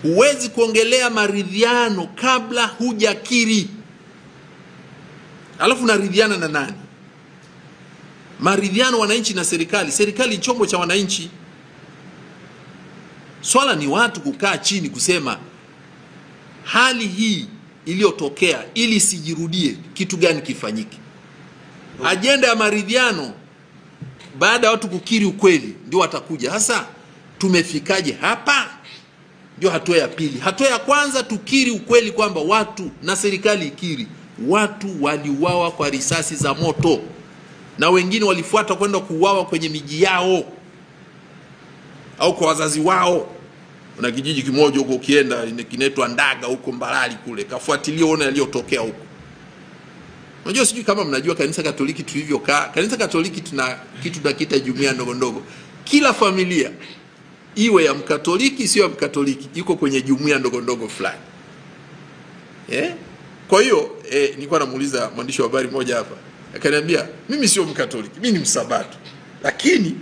Huwezi kuongelea maridhiano kabla hujakiri. Alafu naridhiana na nani? Maridhiano wananchi na serikali. Serikali chombo cha wananchi. Swala ni watu kukaa chini kusema hali hii iliyotokea ili sijirudie, kitu gani kifanyike? Ajenda ya maridhiano baada ya watu kukiri ukweli ndio watakuja. Sasa tumefikaje hapa? Ndio hatua ya pili. Hatua ya kwanza tukiri ukweli kwamba watu na serikali ikiri watu waliuawa kwa risasi za moto na wengine walifuata kwenda kuuawa kwenye miji yao au kwa wazazi wao. Kuna kijiji kimoja huko ukienda kinaitwa Ndaga huko Mbarali kule, kafuatilia uone yaliyotokea huko. Unajua sijui kama mnajua kanisa Katoliki tulivyokaa. Kanisa Katoliki tuna kitu tunakiita jumuiya ndogo ndogo. Kila familia iwe ya Mkatoliki sio ya Mkatoliki iko kwenye jumuiya ndogo ndogo fulani. Kwa hiyo nilikuwa namuuliza mwandishi wa habari mmoja hapa. Akaniambia mimi sio Mkatoliki, mimi ni Msabato. Lakini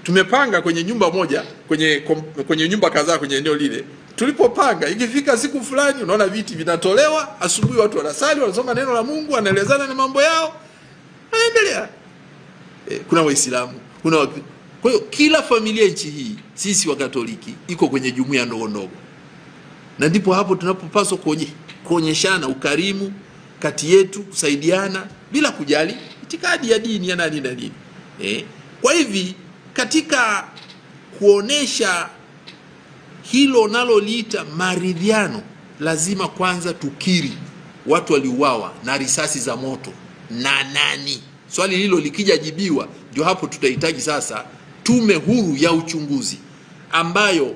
tumepanga kwenye nyumba moja, kwenye nyumba kadhaa kwenye eneo lile. Tulipopanga ikifika siku fulani unaona viti vinatolewa, asubuhi watu wanasali, wanasoma neno la Mungu, wanaelezana na mambo yao. Naendelea. Kuna Waislamu, kuna. Kwa hiyo kila familia nchi hii, sisi wa Katoliki iko kwenye jumuiya ndogo ndogo. Na ndipo hapo tunapopaswa kuonyeshana ukarimu kati yetu, kusaidiana bila kujali itikadi ya dini ya nani na nini. Kwa hivi katika kuonesha hilo naloliita maridhiano, lazima kwanza tukiri watu waliuawa na risasi za moto na nani. Swali hilo likija jibiwa, ndio hapo tutahitaji sasa tume huru ya uchunguzi ambayo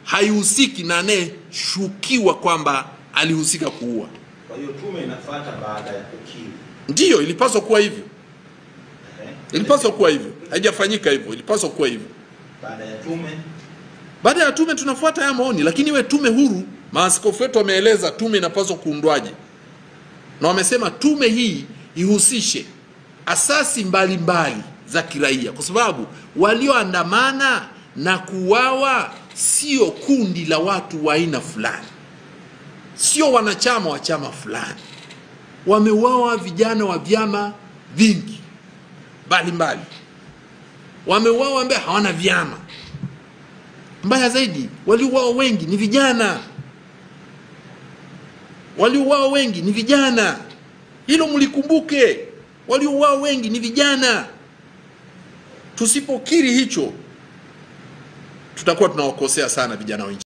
haihusiki na anayeshukiwa kwamba alihusika kuua. Kwa hiyo tume inafuata baada ya kukiri. Ndiyo, ilipaswa kuwa hivyo. Ilipaswa kuwa hivyo. Haijafanyika hivyo, ilipaswa kuwa hivyo. Baada ya tume tunafuata haya maoni, lakini iwe tume huru. Maaskofu wetu wameeleza tume inapaswa kuundwaje. Na wamesema tume hii ihusishe asasi mbalimbali za kiraia, kwa sababu walioandamana na kuuawa sio kundi la watu wa aina fulani, sio wanachama wa chama fulani. Wameuawa vijana wa vyama vingi mbalimbali, wameuawa ambao hawana vyama. Mbaya zaidi, waliouawa wengi ni vijana. Waliouawa wengi ni vijana. Hilo mlikumbuke. Waliouawa wengi ni vijana. Tusipokiri hicho, tutakuwa tunawakosea sana vijana wengi.